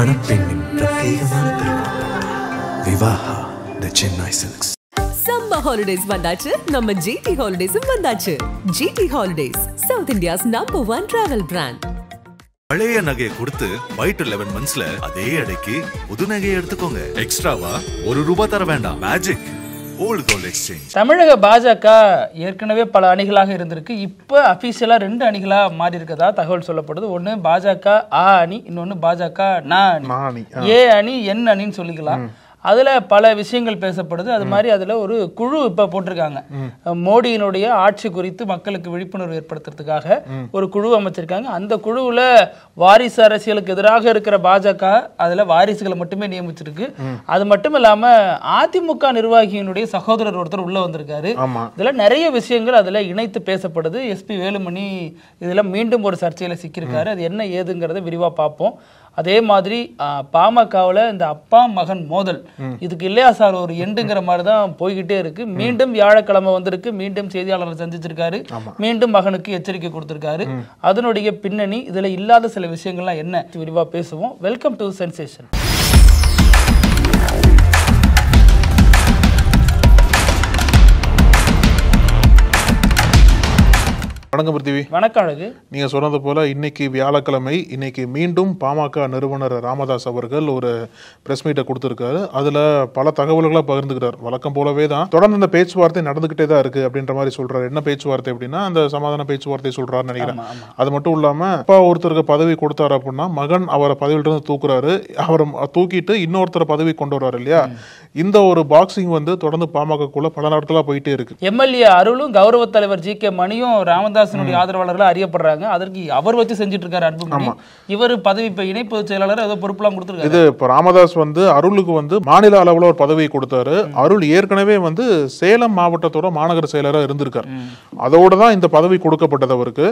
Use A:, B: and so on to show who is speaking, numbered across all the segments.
A: மணப்பெண்ணின் பிரத்யேகமான திருமணம் Vivaha the Chennai silks.
B: Summer holidays வந்தாச்சு, நம்ம ஜிடி ஹாலிடேஸும் வந்தாச்சு. GT holidays, South India's number 1 travel brand.
C: பழைய நகையை கொடுத்து வைட் 11 மந்த்ஸ்ல அதே அடைக்கு புது நகையை எடுத்துக்கோங்க. எக்ஸ்ட்ராவா ₹1 தர வேண்டாம். Magic old gold exchange.
D: தமிழக பாஜக ஏற்கனவே பல அணிகளாக இருந்திருக்கு. இப்போ அபிஷியலா 2 அணிகளா மாறி இருக்கதா தகவல் சொல்லப்படுது. ஒன்னு பாஜக ஆ அணி, இன்னொன்னு பாஜக நா அணி. ஏ அணி என் அணின்னு சொல்லிக்கலாம். அதுல பல விஷயங்கள் பேசப்படுது. அது மாதிரி அதுல ஒரு குழு இப்ப போட்டிருக்காங்க. மோடியினுடைய ஆட்சி குறித்து மக்களுக்கு விழிப்புணர்வு ஏற்படுத்துறதுக்காக ஒரு குழு அமைச்சிருக்காங்க. அந்த குழுவுல வாரிசு அரசியலுக்கு எதிராக இருக்கிற பாஜக அதுல வாரிசுகளை மட்டுமே நியமிச்சிருக்கு. அது மட்டும் இல்லாம அதிமுக நிர்வாகியினுடைய சகோதரர் ஒருத்தர் உள்ள வந்திருக்காரு. இதுல நிறைய விஷயங்கள் அதுல இணைத்து பேசப்படுது. எஸ்பி வேலுமணி இதுல மீண்டும் ஒரு சர்ச்சையில சிக்கியிருக்காரு. அது என்ன ஏதுங்கிறத விரிவா பார்ப்போம். அதே மாதிரி பாமகவில் இந்த அப்பா மகன் மோதல் இதுக்கு இல்லையா சார் ஒரு எண்டுங்கிற மாதிரி தான் போய்கிட்டே இருக்கு. மீண்டும் வியாழக்கிழமை வந்திருக்கு. மீண்டும் செய்தியாளரை சந்திச்சிருக்காரு. மீண்டும் மகனுக்கு எச்சரிக்கை கொடுத்திருக்காரு. அதனுடைய பின்னணி இதுல இல்லாத சில விஷயங்கள்லாம் என்ன விரிவா பேசுவோம். Welcome to sensation.
E: வணக்கம் பிருத்திவி.
D: வணக்கம் அழகு.
E: நீங்க சொன்னது போல இன்னைக்கு வியாழக்கிழமை, இன்னைக்கு மீண்டும் பாமக நிறுவனர் ராமதாஸ் அவர்கள் ஒரு பிரஸ் மீட்டை கொடுத்திருக்காரு. அதுல பல தகவல்களை பகிர்ந்துக்கிறார். வழக்கம் போலவே தான் தொடர்ந்து இந்த பேச்சுவார்த்தை நடந்துகிட்டே தான் இருக்கு அப்படின்ற மாதிரி சொல்றாரு. என்ன பேச்சுவார்த்தை அப்படின்னா அந்த சமாதான பேச்சுவார்த்தை சொல்றாருன்னு நினைக்கிறேன். அது மட்டும் இல்லாம அப்பா ஒருத்தருக்கு பதவி கொடுத்தாரு அப்படின்னா மகன் அவரை பதவியிலிருந்து தூக்குறாரு. அவரை தூக்கிட்டு இன்னொருத்தர் பதவி கொண்டு வர்றாரு இல்லையா. இந்த ஒரு பாக்ஸிங் வந்து தொடர்ந்து பாமகக்குள்ள பல நாட்களா போயிட்டே இருக்கு.
D: எம்எல்ஏ அருளும் கௌரவ தலைவர் ஜி கே மணியும் ராமதாஸ் ஆதரவாளர்கள் அறியப்படுறாங்க. அதற்கு அவர் வச்சு செஞ்சுட்டு இருக்காரு அன்புமணி. இவர் பதவி இப்ப இணை பொதுச் செயலாளர் ஏதோ பொறுப்புலாம் கொடுத்திருக்காரு.
E: இது இப்ப ராமதாஸ் வந்து அருளுக்கு வந்து மாநில அளவுல ஒரு பதவி கொடுத்தாரு. அருள் ஏற்கனவே வந்து சேலம் மாவட்டத்தோட மாநகர செயலராக இருந்திருக்காரு. அதோட தான் இந்த பதவி கொடுக்கப்பட்டது அவருக்கு.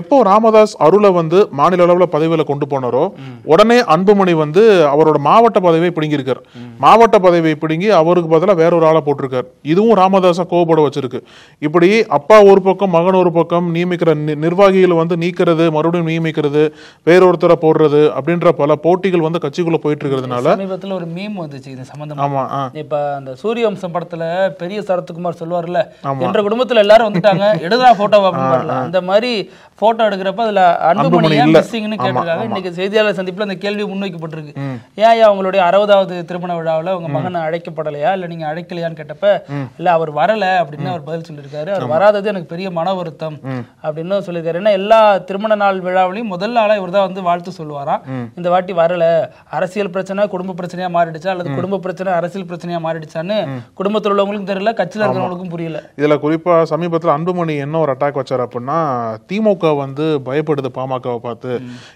E: எப்போ ராமதாஸ் அருளை வந்து மாநில அளவுல பதவியில கொண்டு போனாரோ உடனே அன்புமணி வந்து அவரோட மாவட்ட பதவியை பிடுங்கியிருக்காரு. மாவட்ட பதவியை பிடுங்கி அவருக்கு பதிலாக வேற ஒரு ஆளை போட்டிருக்காரு. இதுவும் ராமதாஸை கோபப்பட வச்சிருக்கு. இப்படி அப்பா ஒரு பக்கம் மகன் ஒரு பக்கம் நியமிக்கிற நிர்வாகிகள் வந்து நீக்கிறது, மறுபடியும் நியமிக்கிறது, வேறொருத்தரை போடுறது அப்படின்ற பல போட்டிகள் வந்து கட்சிக்குள்ள போயிட்டு இருக்கிறதுனால
D: சமீபத்தில் ஒரு மீம் வந்துச்சு இது சம்பந்தமா. ஆமா, இப்ப அந்த சூரியவம்சம் படத்துல பெரிய சரத்குமார் சொல்லுவார்ல, என்ற குடும்பத்துல எல்லாரும் வந்துட்டாங்க எடுறா போட்டோ அப்படின்னு. அந்த மாதிரி போட்டோ எடுக்கிறப்ப அதுல அன்புமணி மிஸ்ஸிங்னு கேட்டிருக்காங்க. இன்னைக்கு செய்தியாளர் சந்திப்புல அந்த கேள்வி முன்வைக்கப்பட்டிருக்கு. ஏன் அவங்களுடைய 60வது திருமண விழாவில் உங்க மகனை அழைக்கப்படலையா இல்ல நீங்க அழைக்கலையான்னு கேட்டப்ப இல்ல அவர் வரல அப்படின்னு அவர் பதில் சொல்லியிருக்காரு. அவர் வராதது எனக்கு பெரிய மன வருத்தம் அப்படின்னு சொல்லியிருக்காரு. ஏன்னா எல்லா திருமண நாள் விழாவிலையும் முதல் நாளா இவர் தான் வந்து வாழ்த்து சொல்லுவாராம். இந்த வாட்டி வரல, அரசியல் பிரச்சனை குடும்ப பிரச்சனையா மாறிடுச்சா அல்லது குடும்ப பிரச்சனை அரசியல் பிரச்சனையா மாறிடுச்சான்னு குடும்பத்தில் உள்ளவங்களுக்கும் தெரியல, கட்சியில் இருக்கிறவங்களுக்கும் புரியல.
E: இதுல குறிப்பா சமீபத்தில் அன்புமணி என்ன ஒரு அட்டாக் வச்சார் அப்படின்னா திமுக வந்து பயப்படுது பாமகவை பார்த்து.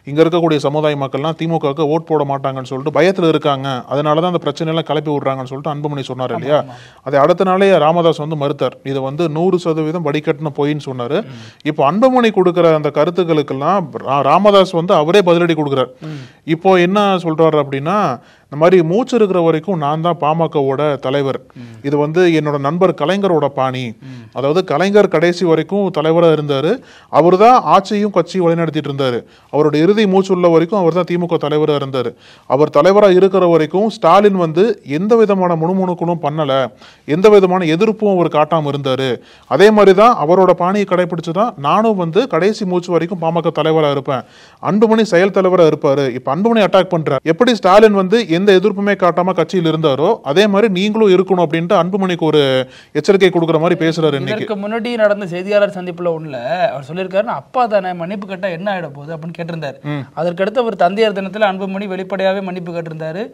E: இங்க இருக்கக்கூடிய சமுதாய மக்கள்லாம் திமுகவுக்கு ஓட் போட மாட்டாங்கன்னு சொல்லிட்டு பயத்துல இருக்காங்க. அதனாலதான் அந்த பிரச்சனை எல்லாம் கிளப்பி விடுறாங்கன்னு சொல்லிட்டு அன்புமணி சொன்னார் இல்லையா. அதை அடுத்த நாளே ராமதாஸ் வந்து மறுத்தார். இது வந்து 100% வடிகட்டின போயின்னு சொன்னாரு. இப்போ அன்புமணி கொடுக்கிற அந்த கருத்துக்களுக்கெல்லாம் ராமதாஸ் வந்து அவரே பதிலடி கொடுக்கிறார். இப்போ என்ன சொல்றாரு அப்படின்னா இந்த மாதிரி மூச்சு இருக்கிற வரைக்கும் நான் தான் பாமகவோட தலைவர். இது வந்து என்னோட நண்பர் கலைஞரோட பாணி. அதாவது கலைஞர் கடைசி வரைக்கும் தலைவராக இருந்தாரு. அவர் தான் ஆட்சியும் கட்சியும் வழிநடத்திட்டு இருந்தாரு. அவரோட இறுதி மூச்சு உள்ள வரைக்கும் அவர் தான் திமுக தலைவராக இருந்தார். அவர் தலைவராக இருக்கிற வரைக்கும் ஸ்டாலின் வந்து எந்த விதமான முணுமுணுக்களும் பண்ணல, எந்த விதமான எதிர்ப்பும் அவர் காட்டாமல் இருந்தாரு. அதே மாதிரி தான் அவரோட பாணியை கடைபிடிச்சுதான் நானும் வந்து கடைசி மூச்சு வரைக்கும் பாமக தலைவராக இருப்பேன். அன்புமணி செயல் தலைவராக இருப்பாரு. இப்ப அன்புமணி அட்டாக் பண்றார். எப்படி ஸ்டாலின் வந்து எந்த எதிர்ப்புமே காட்டாம கட்சியில் இருந்தாரோ அதே மாதிரி நீங்களும் இருக்கணும் அப்படின்ட்டு அன்புமணிக்கு ஒரு எச்சரிக்கை கொடுக்குற மாதிரி பேசுறாரு.
D: இன்னைக்கு முன்னாடி நடந்த செய்தியாளர் சந்திப்புல ஒண்ணுல அவர் சொல்லியிருக்காரு, அப்பா தானே மன்னிப்பு கேட்டா என்ன ஆயிட போகுது அப்படின்னு கேட்டிருந்தாரு. அதற்கடுத்து அவர் தந்தையர் தினத்துல அன்புமணி வெளிப்படையாவே மன்னிப்பு கேட்டிருந்தாரு.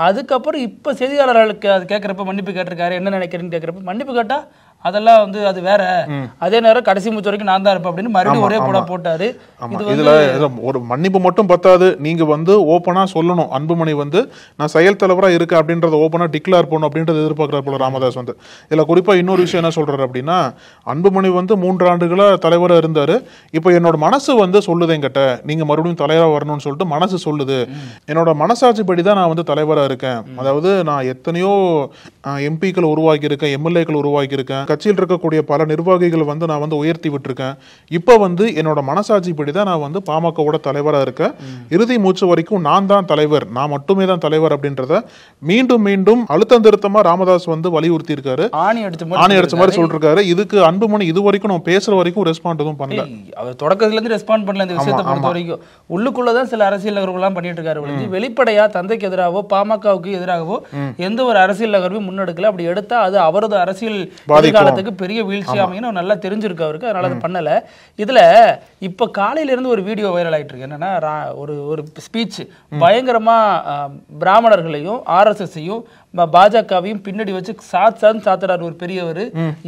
D: அதுக்கப்புறம் இப்ப செய்தியாளர்களுக்கு அது கேட்கறப்ப மன்னிப்பு கேட்டிருக்காரு, என்ன நினைக்கிறேன்னு கேட்கறப்ப மன்னிப்பு கேட்டா அதெல்லாம் வந்து அது வேற, அதே நேரம் கடைசி மூச்சு வரைக்கும் நான் தான் இருப்பேன் அப்படின்னு மறுபடியும் ஒரே போட போட்டாரு.
E: இதுல ஒரு மன்னிப்பு மட்டும் பத்தாது, நீங்க வந்து ஓப்பனா சொல்லணும். அன்புமணி வந்து நான் செயல் தலைவரா இருக்கேன் அப்படின்றத ஓப்பனா டிக்ளேர் பண்ணணும் அப்படின்றது எதிர்பார்க்கிறார் போல ராமதாஸ் வந்து. இதுல குறிப்பா இன்னொரு விஷயம் என்ன சொல்றாரு அப்படின்னா அன்புமணி வந்து 3 ஆண்டுகளா தலைவரா இருந்தாரு. இப்போ என்னோட மனசு வந்து சொல்லுது என்கிட்ட நீங்க மறுபடியும் தலைவரா வரணும்னு சொல்லிட்டு மனசு சொல்லுது. என்னோட மனசாட்சி படிதான் நான் வந்து தலைவரா இருக்கேன். அதாவது நான் எத்தனையோ எம்பிக்கள் உருவாக்கி இருக்கேன், எம்எல்ஏக்கள் உருவாக்கி இருக்கேன், கட்சியில் இருக்கக்கூடிய பல நிர்வாகிகள் வந்து நான் வந்து உயர்த்தி விட்டுருக்கேன். இப்போ வந்து என்னோட மனசாட்சிப்படி தான் நான் வந்து பாமகவோட தலைவராக இருக்கேன். இறுதி மூச்சு வரைக்கும் நான் தான் தலைவர், நான் மட்டுமே தான் தலைவர் அப்படின்றத மீண்டும் மீண்டும் அழுத்தம் திருத்தமா ராமதாஸ் வந்து வலியுறுத்தி இருக்காரு. ஆணி அடிச்ச மாதிரி சொல்லிருக்காரு. இதுக்கு அன்புமணி இது வரைக்கும் நம்ம பேசுற வரைக்கும் ரெஸ்பாண்ட் எதுவும் பண்ணல.
D: அவர் தொடக்கத்துல இருந்து ரெஸ்பாண்ட் பண்ணல. இந்த விஷயத்தை பொறுத்த வரைக்கும் உள்ளுக்குள்ளதான் சில அரசியல் நகர்வுகள்லாம் பண்ணிட்டு இருக்காரு. வெளிப்படையா தந்தைக்கு எதிராகவோ பாமகவுக்கு எதிராகவோ எந்த ஒரு அரசியல் நகர்வையும் முன்னெடுக்கல. அப்படி எடுத்தா அது அவரது அரசியல் எதிர்காலத்துக்கு பெரிய வீழ்ச்சி அமையும் நல்லா தெரிஞ்சிருக்கு அவருக்கு. அதனால அது பண்ணல. இதுல இப்ப காலையில இருந்து ஒரு வீடியோ வைரல் ஆயிட்டு இருக்கு. என்னன்னா ஒரு ஸ்பீச் பயங்கரமா பிராமணர்களையும் RSS-ஐயும் பாஜகவையும் பின்னாடி வச்சு சாத்துறாரு ஒரு பெரியவர்.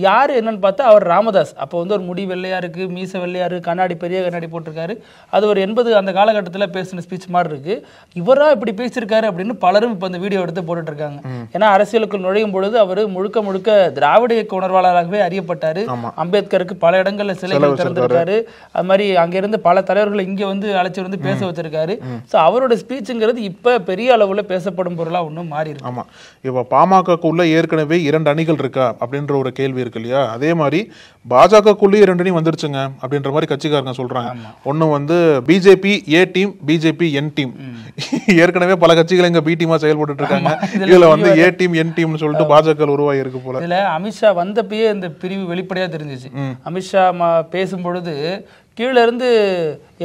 D: யாரு என்னன்னு பார்த்தா அவர் ராமதாஸ். அப்போ வந்து ஒரு முடி வெள்ளையா இருக்கு, மீச வெள்ளையா இருக்கு, கண்ணாடி பெரிய கண்ணாடி போட்டிருக்காரு. அது ஒரு 80 அந்த காலகட்டத்தில் பேசின ஸ்பீச் மாதிரி இருக்கு. இவரா இப்படி பேசியிருக்காரு அப்படின்னு பலரும் இப்போ அந்த வீடியோ எடுத்து போட்டுட்டு இருக்காங்க. ஏன்னா அரசியலுக்குள் நுழையும் பொழுது அவர் முழுக்க முழுக்க திராவிட இயக்க உணர்வாளராகவே அறியப்பட்டாரு. அம்பேத்கருக்கு பல இடங்கள்ல சிலைகள் திறந்திருக்காரு. அது மாதிரி அங்கிருந்து பல தலைவர்களை இங்க வந்து அழைச்சி வந்து பேச வச்சிருக்காரு. ஸோ அவரோட ஸ்பீச்சுங்கிறது இப்ப பெரிய அளவுல பேசப்படும் பொருளா ஒன்றும் மாறி இருக்கு.
E: ஆமா, இப்போ பாமகக்குள்ள ஏற்கனவே 2 அணிகள் இருக்கா அப்படின்ற ஒரு கேள்வி இருக்கு இல்லையா? அதே மாதிரி பாஜகக்குள்ளே 2 அணி வந்துருச்சுங்க அப்படின்ற மாதிரி கட்சிக்காரங்க சொல்றாங்க. ஒன்னு வந்து பிஜேபி ஏ டீம், பிஜேபி என் டீம். ஏற்கனவே பல கட்சிகள் இங்க பி டீமா செயல்பட்டு இருக்காங்க. இதுல வந்து ஏ டீம் என் டீம்னு சொல்லிட்டு பாஜக உருவாகி இருக்கு போல.
D: இதுல அமித்ஷா வந்தப்பயே இந்த பிரிவு வெளிப்படையா தெரிஞ்சிச்சு. அமித்ஷா பேசும்பொழுது கீழே இருந்து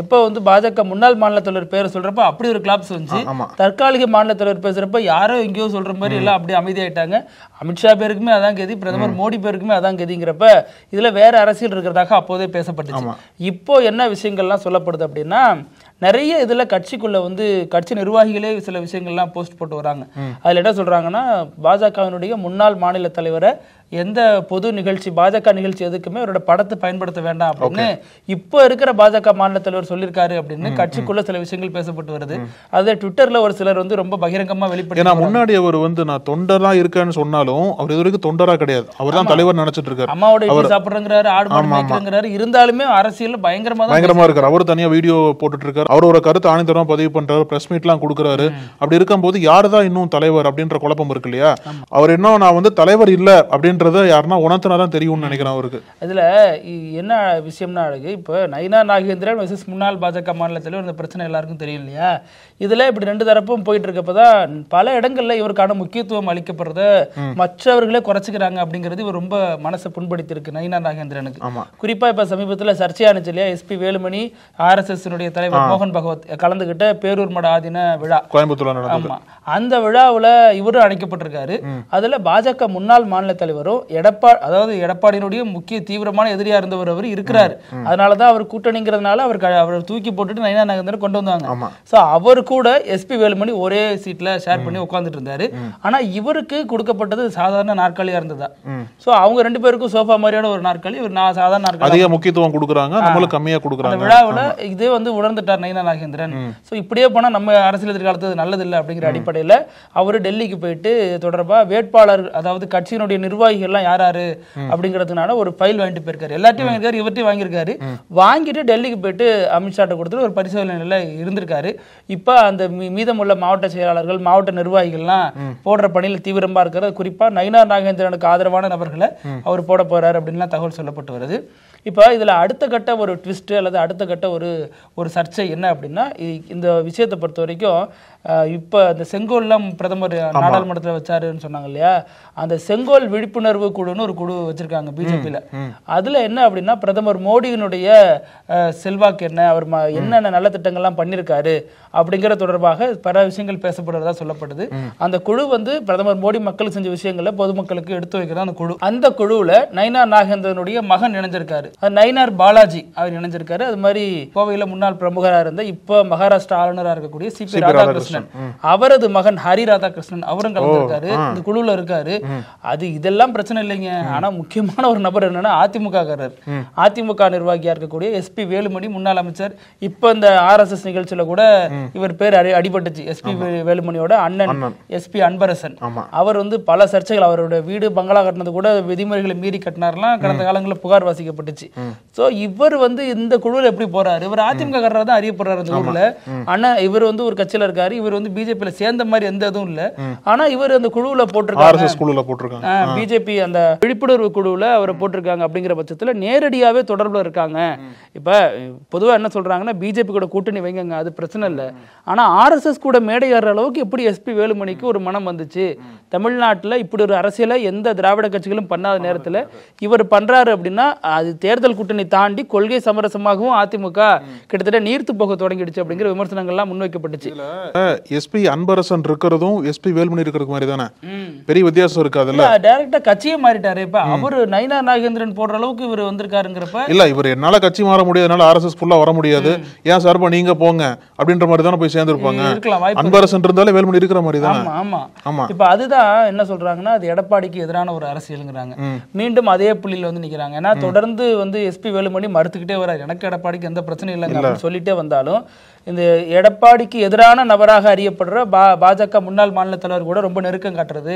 D: எப்போ வந்து பாஜக முன்னாள் மாநில தலைவர் பேரை சொல்றப்ப அப்படி ஒரு கிளாப்ஸ் வந்துச்சு. தற்காலிக மாநில தலைவர் பேசுறப்ப யாரோ எங்கேயோ சொல்ற மாதிரி எல்லாம் அப்படி அமைதியாயிட்டாங்க. அமித்ஷா பேருக்குமே அதான் கதி, பிரதமர் மோடி பேருக்குமே அதான் கதிங்கிறப்ப இதுல வேற அரசியல் இருக்கிறதாக அப்போதே பேசப்பட்டுச்சு. இப்போ என்ன விஷயங்கள்லாம் சொல்லப்படுது அப்படின்னா, நிறைய இதுல கட்சிக்குள்ள வந்து கட்சி நிர்வாகிகளே சில விஷயங்கள்லாம் போஸ்ட் போட்டு வராங்க. அதுல என்ன சொல்றாங்கன்னா, பாஜகவினுடைய முன்னாள் மாநில தலைவரை எந்த பொது நிகழ்ச்சி பாஜக நிகழ்ச்சி எதுக்குமே அவரோட படத்தை பயன்படுத்த வேண்டாம் அப்படின்னு இப்போ இருக்கிற பாஜக மாநில தலைவர் சொல்லியிருக்காரு அப்படின்னு கட்சிக்குள்ள சில விஷயங்கள் பேசப்பட்டு வருது. அதே ட்விட்டர்ல ஒரு சிலர் வந்து ரொம்ப பகிரங்கமா வெளிப்படுத்தி,
E: முன்னாடி அவர் வந்து நான் தொண்டரா இருக்கேன்னு சொன்னாலும் அவர் இது வரைக்கும் தொண்டரா கிடையாது, அவர் தான் தலைவர் நினைச்சிட்டு இருக்காரு.
D: அம்மாவோட இட்லி சாப்பிடுறாரு, ஆடு மாடு மேய்க்கிறாரு. இருந்தாலுமே அரசியல் பயங்கரமா இருக்காரு.
E: அவர் தனியா வீடியோ போட்டுட்டு இருக்காரு. அவரோட கருத்து ஆணித்தரமா பதிவு பண்றாரு, பிரஸ் மீட் எல்லாம் கொடுக்குறாரு. அப்படி இருக்கும்போது யாருதான் இன்னும் தலைவர் அப்படின்ற குழப்பம் இருக்கு இல்லையா? அவர் இன்னும் நான் வந்து தலைவர் இல்ல அப்படின்றத யாருன்னா உணர்த்தினாதான் தெரியும்னு நினைக்கிறேன் அவருக்கு.
D: இதுல என்ன விஷயம்னா அழகு, இப்போ நயினா நாகேந்திரன் வெர்சஸ் முன்னாள் பாஜக மாநில தலைவர் இந்த பிரச்சனை எல்லாருக்கும் தெரியும் இல்லையா? இதுல இப்படி 2 தரப்பும் போயிட்டு இருக்கப்பதான் பல இடங்கள்ல இவருக்கான முக்கியத்துவம் அளிக்கப்படுறத மற்றவர்களே குறைச்சிக்கிறாங்க அப்படிங்கிறது இவர் ரொம்ப மனசை புண்படுத்தி இருக்கு நயினா நாகேந்திரனுக்கு. குறிப்பா இப்ப சமீபத்துல சர்ச்சையானுச்சு இல்லையா? SP வேலுமணி RSS தலைவர் மோகன் பகவத் கலந்துகிட்ட பேரூர் மட ஆதீன விழா
E: கோயம்புத்தூர்ல நடந்தது.
D: அந்த விழாவுல இவரும் அழைக்கப்பட்டிருக்காரு. அதுல பாஜக முன்னாள் மாநில தலைவரும் எடப்பாடியினுடைய முக்கிய தீவிரமான எதிரியா இருந்தவர் அவர் இருக்கிறார். அதனாலதான் அவர் கூட்டணிங்கிறதுனால அவர் தூக்கி போட்டுட்டு நயினா நாகேந்திரன் கொண்டு வந்தாங்க. சோ அவர் கூட SP வேலுமணி ஒரே சீட்ல ஷேர் பண்ணி உட்கார்ந்துட்டு இருந்தாரு. ஆனா இவருக்கு கொடுக்கப்பட்டது சாதாரண நாற்காலியா இருந்ததா. சோ அவங்க 2 பேருக்கும் சோஃபா மாதிரியான ஒரு நாற்காலி, இவர் சாதாரண நாற்காலி
E: அதிக முக்கியத்துவம் கொடுக்குறாங்க, நம்மளுக்கு கம்மியா கொடுக்குறாங்க.
D: அந்த விழாவுல இதே வந்து உணர்ந்துட்டார் நயினா நாகேந்திரன். சோ இப்படியே போனா நம்ம அரசியல் எதிர்காலத்துக்கு நல்லது இல்லை அப்படிங்கிற அடிப்படையில அவரு டெல்லிக்கு போயிட்டு தொடர்பா வேட்பாளர், அதாவது கட்சியினுடைய நிர்வாகிகள் எல்லாம் யாராரு அப்படிங்கிறதுனால ஒரு ஃபைல் வாங்கிட்டு போயிருக்காரு. எல்லாத்தையும் வாங்கியிருக்காரு, இவர்த்தையும் வாங்கியிருக்காரு. வாங்கிட்டு டெல்லிக்கு போயிட்டு அமித்ஷாட்ட கொடுத்துட்டு ஒரு பரிசோதனையில இருந்திருக்காரு. இப்ப அந்த மீதமுள்ள மாவட்ட செயலாளர்கள், மாவட்ட நிர்வாகிகள்லாம் போடுற பணியில் தீவிரமா இருக்கிறது. குறிப்பா நயினா நாகேந்திரனுக்கு ஆதரவான நபர்களை அவர் போட போறாரு அப்படின்லாம் தகவல் சொல்லப்பட்டு வருது. இப்போ இதுல அடுத்த கட்ட ஒரு ட்விஸ்ட் அல்லது அடுத்த கட்ட ஒரு சர்ச்சை என்ன அப்படின்னா, இந்த விஷயத்தை பொறுத்த வரைக்கும் இப்போ அந்த செங்கோல்லாம் பிரதமர் நாடாளுமன்றத்தில் வச்சாருன்னு சொன்னாங்க இல்லையா? அந்த செங்கோல் விழிப்புணர்வு குழுன்னு ஒரு குழு வச்சிருக்காங்க பிஜேபியில. அதுல என்ன அப்படின்னா, பிரதமர் மோடியினுடைய செல்வாக்கு என்ன, அவர் என்னென்ன நல்ல திட்டங்கள்லாம் பண்ணியிருக்காரு அப்படிங்கிற தொடர்பாக பல விஷயங்கள் பேசப்படுறதா சொல்லப்படுது. அந்த குழு வந்து பிரதமர் மோடி மக்களுக்கு செஞ்ச விஷயங்களை பொதுமக்களுக்கு எடுத்து வைக்கிறதா அந்த குழு. அந்த குழுவுல நயினா நாகேந்திரனுடைய மகன் இணைஞ்சிருக்காரு, நயினார் பாலாஜி அவர் இணைஞ்சிருக்காரு. அது மாதிரி கோவையில முன்னாள் பிரமுகராக இருந்த இப்ப மகாராஷ்டிரா ஆளுநராக இருக்கக்கூடிய CP ராதாகிருஷ்ணன், அவரது மகன் ஹரி ராதாகிருஷ்ணன் அவரும் கலந்துருக்காரு, இந்த குழுல இருக்காரு. அது இதெல்லாம் பிரச்சனை இல்லைங்க. ஆனா முக்கியமான ஒரு நபர் என்னன்னா அதிமுக நிர்வாகியா இருக்கக்கூடிய SP வேலுமணி, முன்னாள் அமைச்சர். இப்ப இந்த RSS நிகழ்ச்சியில கூட இவர் பேர் அடிபட்டுச்சு. SP வேலுமணியோட அண்ணன் SP அன்பரசன். அவர் வந்து பல சர்ச்சைகள், அவரோட வீடு பங்களா கட்டினது கூட விதிமுறைகளை மீறி கட்டினார்லாம் கடந்த காலங்களில் புகார் வாசிக்கப்பட்டுச்சு. வந்துருச்சு. சோ இவர் வந்து இந்த குழுவில் எப்படி போறாரு, இவர் அதிமுக காரரா தான் அறியப்படுறாரு அந்த ஊர்ல. ஆனா இவர் வந்து ஒரு கட்சியில இருக்காரு, இவர் வந்து பிஜேபியில சேர்ந்த மாதிரி எந்த இதுவும் இல்ல. ஆனா இவர் அந்த குழுவுல போட்டிருக்காங்க, பிஜேபி அந்த விழிப்புணர்வு குழுவுல அவரை போட்டிருக்காங்க. அப்படிங்கிற பட்சத்துல நேரடியாவே தொடர்புல இருக்காங்க. இப்ப பொதுவா என்ன சொல்றாங்கன்னா பிஜேபி கூட கூட்டணி வைங்க, அது பிரச்சனை இல்ல. ஆனா ஆர்எஸ்எஸ் கூட மேடையாடுற அளவுக்கு எப்படி எஸ்பி வேலுமணிக்கு ஒரு மனம் வந்துச்சு? தமிழ்நாட்டுல இப்படி ஒரு அரசியலை எந்த திராவிட கட்சிகளும் பண்ணாத நேரத்துல இவர் பண்றாரு அப்படின்னா அது தேர்தல் கூட்டணி தாண்டி கொள்கை சமரசமாகவும் அதிமுக கிட்டத்தட்ட நீர்த்து போக தொடங்கிடுச்சு அப்படிங்கிற விமர்சனங்கள்லாம் முன்வைக்கப்பட்டுச்சு.
E: எஸ்பி அன்பரசன் இருக்கிறதும் எஸ்பி வேலுமணி இருக்கிறது மாதிரி தானே, பெரிய வித்தியாசம் இருக்காதுல்ல.
D: டைரக்டா கட்சியே மாறிட்டாரு. இப்ப அவரு நயினா நாகேந்திரன் போடுற அளவுக்கு இவர் வந்திருக்காருங்கிறப்ப
E: இல்ல இவர் என்னால கட்சி மாற முடியாதுனால ஆர்எஸ்எஸ் ஃபுல்லா வர முடியாது, ஏன் சார்பா நீங்க போங்க அப்படின்ற மாதிரி தானே போய் சேர்ந்துருப்பாங்க. அன்பரசன் இருந்தாலே வேலுமணி இருக்கிற மாதிரி தானே.
D: ஆமா. இப்ப அதுதான் என்ன சொல்றாங்கன்னா அது எடப்பாடிக்கு எதிரான ஒரு அரசியலுங்கிறாங்க. மீண்டும் அதே புள்ளியில வந்து நிக்கிறாங்க. ஏன்னா தொடர்ந்து வந்து எஸ்பி வேலுமணி மறுத்துக்கிட்டே வர்றாரு, எனக்கு எடப்பாடிக்கு எந்த பிரச்சனையும் இல்லைங்க அப்படின்னு சொல்லிட்டே வந்தாலும் இந்த எடப்பாடிக்கு எதிரான நபராக அறியப்படுற பாஜக முன்னாள் மாநில தலைவர் கூட ரொம்ப நெருக்கம் காட்டுறது,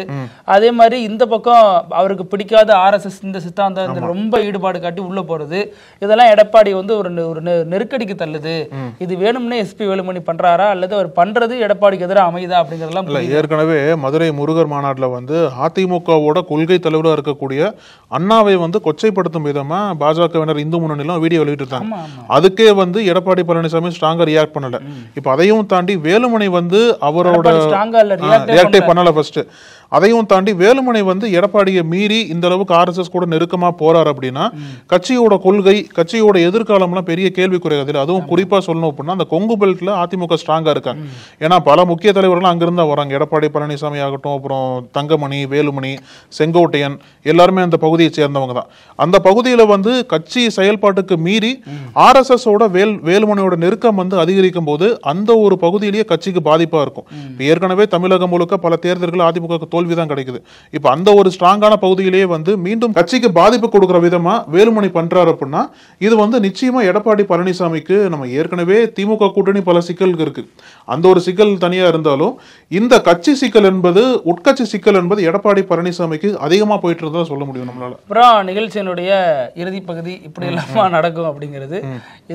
D: அதே மாதிரி இந்த பக்கம் அவருக்கு பிடிக்காத ஆர்எஸ்எஸ் இந்த சித்தாந்தம் ரொம்ப ஈடுபாடு காட்டி உள்ள போறது, இதெல்லாம் எடப்பாடி வந்து ஒரு நெருக்கடிக்கு தள்ளுது. இது வேணும்னே எஸ்பி வேலுமணி பண்றாரா அல்லது அவர் பண்றது எடப்பாடிக்கு எதிராக அமைதா அப்படிங்கறதெல்லாம்
E: ஏற்கனவே மதுரை முருகர் மாநாட்டில் வந்து அதிமுகவோட கொள்கை தலைவராக இருக்கக்கூடிய அண்ணாவை வந்து கொச்சைப்படுத்தும் விதமா பாஜகவினர் இந்து முன்னணிலாம் வீடியோ வெளியிட்டிருக்காங்க. அதுக்கே வந்து எடப்பாடி பழனிசாமி ஸ்ட்ராங்கா ரியாக்ட் பண்ணல. இப்ப அதையும் தாண்டி வேலுமணி வந்து அவரோட ரியாக்டே பண்ணல ஃபர்ஸ்ட். அதையும் தாண்டி வேலுமணி வந்து எடப்பாடியை மீறி இந்த அளவுக்கு ஆர்எஸ்எஸ் கூட நெருக்கமா போறாரு அப்படின்னா கட்சியோட கொள்கை கட்சியோட எதிர்காலம்லாம் பெரிய கேள்விக்குறையாது. அதுவும் குறிப்பா சொல்லணும் அப்படின்னா அந்த கொங்கு பெல்ட்ல அதிமுக ஸ்ட்ராங்கா இருக்காங்க. ஏன்னா பல முக்கிய தலைவர்கள் அங்கிருந்தா வராங்க. எடப்பாடி பழனிசாமி ஆகட்டும், அப்புறம் தங்கமணி, வேலுமணி, செங்கோட்டையன் எல்லாருமே அந்த பகுதியை சேர்ந்தவங்க தான். அந்த பகுதியில வந்து கட்சி செயல்பாட்டுக்கு மீறி ஆர்எஸ்எஸ் ஓட வேலுமணியோட நெருக்கம் வந்து அதிகரிக்கும் போது அந்த ஒரு பகுதியிலேயே கட்சிக்கு பாதிப்பா இருக்கும். ஏற்கனவே தமிழகம் முழுக்க பல தேர்தல்கள் அதிமுக தோல்விதான் கிடைக்குது. இப்ப அந்த ஒரு ஸ்ட்ராங்கான பகுதியிலேயே வந்து மீண்டும் கட்சிக்கு பாதிப்பு கொடுக்கிற விதமா வேலுமணி பண்றாரு அப்படின்னா இது வந்து நிச்சயமா எடப்பாடி பழனிசாமிக்கு நம்ம ஏற்கனவே திமுக கூட்டணி பல சிக்கல் இருக்கு, அந்த ஒரு சிக்கல் தனியா இருந்தாலும் இந்த கட்சி சிக்கல் என்பது உட்கட்சி சிக்கல் என்பது எடப்பாடி பழனிசாமிக்கு அதிகமா போயிட்டு இருந்தா சொல்ல முடியும் நம்மளால.
D: அப்புறம் நிகழ்ச்சியினுடைய இறுதி பகுதி இப்படி எல்லாமா நடக்கும் அப்படிங்கிறது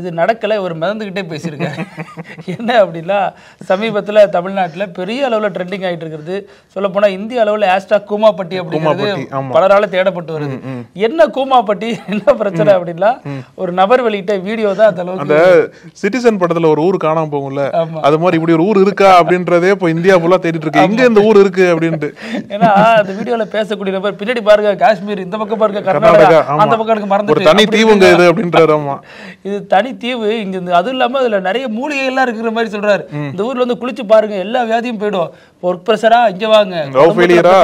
D: இது நடக்கல, ஒரு மிதந்துகிட்டே பேசியிருக்காரு. என்ன அப்படின்னா சமீபத்தில் தமிழ்நாட்டில் பெரிய அளவில் ட்ரெண்டிங் ஆகிட்டு இருக்கிறது. சொல்ல போனா இந்திய அளவில் ஹேஷ்டாக் கூமாப்பட்டி அப்படிங்கிறது பலரால தேடப்பட்டு வருது. என்ன கூமாப்பட்டி, என்ன பிரச்சனை அப்படின்னா ஒரு நபர் வெளியிட்ட வீடியோ தான் அந்த அளவுக்கு.
E: அந்த சிட்டிசன் படத்துல ஒரு ஊர் காணாம போகும்ல, அது மாதிரி இப்படி ஒரு ஊர் இருக்கா அப்படின்றதே இப்போ இந்தியா ஃபுல்லா தேடிட்டு இருக்கு, எங்க இந்த ஊர் இருக்கு அப்படின்ட்டு.
D: ஏன்னா அந்த வீடியோல பேசக்கூடிய நபர் பின்னாடி பாருங்க காஷ்மீர், இந்த பக்கம் பாருங்க கர்நாடகா, அந்த பக்கம் மறந்து
E: ஒரு தனி தீவுங்க இது அப்படின்றாரு. ஆமா
D: இது தனி தீவு இங்க. அதுவும் இல்லாம அதுல நிறைய மூலிகை எல்லாம் இருக்கிற மாதிரி சொல்றாரு. இந்த ஊர்ல வந்து குளிச்சு பாருங்க எல்லா வியாதியும் போயிடும், ஒர்க் பிரஷரா இங்க வாங்க, லவ் ஃபெயிலியரா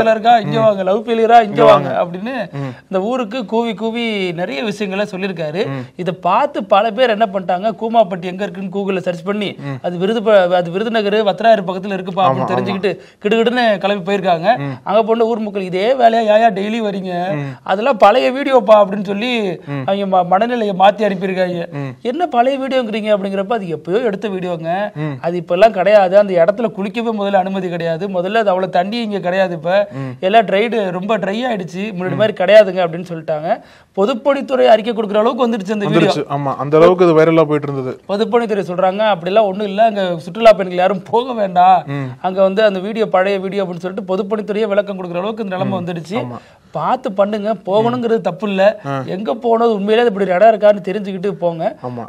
D: இங்க வாங்க, லவ் ஃபெயிலியரா இங்க வாங்க அப்படின்னு இந்த ஊருக்கு கூவி கூவி நிறைய விஷயங்களை சொல்லியிருக்காரு. இதை பார்த்து பல பேர் என்ன பண்ணிட்டாங்க, கூமாப்பட்டி எங்க இருக்குன்னு கூகுள்ல சர்ச் பண்ணி அது விருதுநகர் வத்திராயிரு பக்கத்துல இருக்குப்பா அப்படின்னு தெரிஞ்சுக்கிட்டு கிடுகிடுன்னு கிளம்பி போயிருக்காங்க. அங்க போன ஊர் மக்கள் இதே வேலையா யாயா டெய்லி வரீங்க, அதெல்லாம் பழைய வீடியோப்பா அப்படின்னு சொல்லி அவங்க மனநிலையை மாத்தி அனுப்பியிருக்காங்க. என்ன பழைய வீடியோங்கிறீங்க அப்படிங்கிறப்ப அது எப்பயோ எடுத்த வீடியோங்க, அது இப்ப எல்லாம் கிடையாது. அந்த இடத்துல குளிக்கவே முதல்ல அனுமதி கிடையாது, முதல்ல அது அவ்வளவு தண்ணி இங்க கிடையாது, இப்ப எல்லாம் ரொம்ப ட்ரை ஆயிடுச்சு, முன்னாடி மாதிரி கிடையாதுங்க அப்படின்னு சொல்லிட்டாங்க. பொதுப்பணித்துறை அறிக்கை கொடுக்குற அளவுக்கு வந்துருச்சு அந்த வீடியோ.
E: ஆமா அந்த அளவுக்கு அது வைரலா போயிட்டு இருந்தது.
D: பொதுப்பணித்துறை சொல்றாங்க அப்படிலாம் ஒண்ணும் இல்ல, அங்க சுற்றுலா பெண்கள் யாரும் போக வேண்டாம், அங்க வந்து அந்த வீடியோ பழைய வீடியோ அப்படின்னு சொல்லிட்டு பொதுப்பணித்துறையே விளக்கம் கொடுக்குற அளவுக்கு இந்த நிலைமை வந்துடுச்சு. பார்த்து பண்ணுங்க, போகணுங்கிறது தப்பு இல்ல, எங்க போனது உண்மையிலே இப்படி இடம் இருக்கான்னு தெரிஞ்சுக்கிட்டு போங்க.
E: ஆமா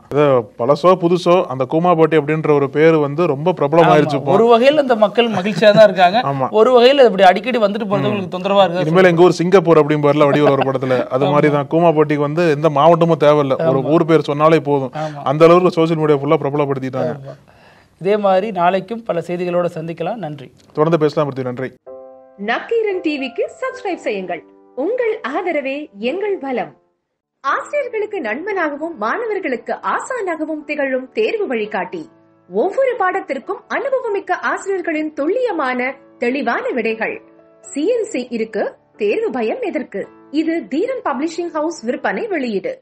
E: பழசோ புதுசோ அந்த கூமாப்பட்டி அப்படின்ற ஒரு பேர் வந்து ரொம்ப பிரபலமாயிருச்சு.
D: ஒரு வகையில இந்த மக்கள் மகிழ்ச்சியா தான் இருக்காங்க, ஒரு வகையில இப்படி அடிக்கடி வந்துட்டு போறவங்களுக்கு தொந்தரவா இருக்கு.
E: இனிமேல் எங்க ஊர் சிங்கப்பூர் அப்படின்னு பேர்ல வடிவ ஒரு படத்துல அது மாதிரி தான் கூமாப்பட்டிக்கு வந்து எந்த மாவட்டமும் தேவையில்லை, ஒரு ஊர் பேர் சொன்னாலே போதும். அந்த அளவுக்கு சோசியல் மீடியா ஃபுல்லா பிரபலப்படுத்திட்டாங்க.
D: இதே மாதிரி நாளைக்கும் பல செய்திகளோட சந்திக்கலாம். நன்றி,
E: தொடர்ந்து பேசலாம். நன்றி.
F: நக்கீரன் டிவிக்கு சப்ஸ்கிரைப் செய்யுங்கள். உங்கள் ஆதரவே எங்கள் பலம். ஆசிரியர்களுக்கு நண்பனாகவும் மாணவர்களுக்கு ஆசானாகவும் திகழும் தேர்வு வழிகாட்டி. ஒவ்வொரு பாடத்திற்கும் அனுபவமிக்க ஆசிரியர்களின் துல்லியமான தெளிவான விடைகள். CNC இருக்கு, தேர்வு பயம் எதற்கு? இது தீரன் பப்ளிஷிங் ஹவுஸ் விற்பனை வெளியீடு.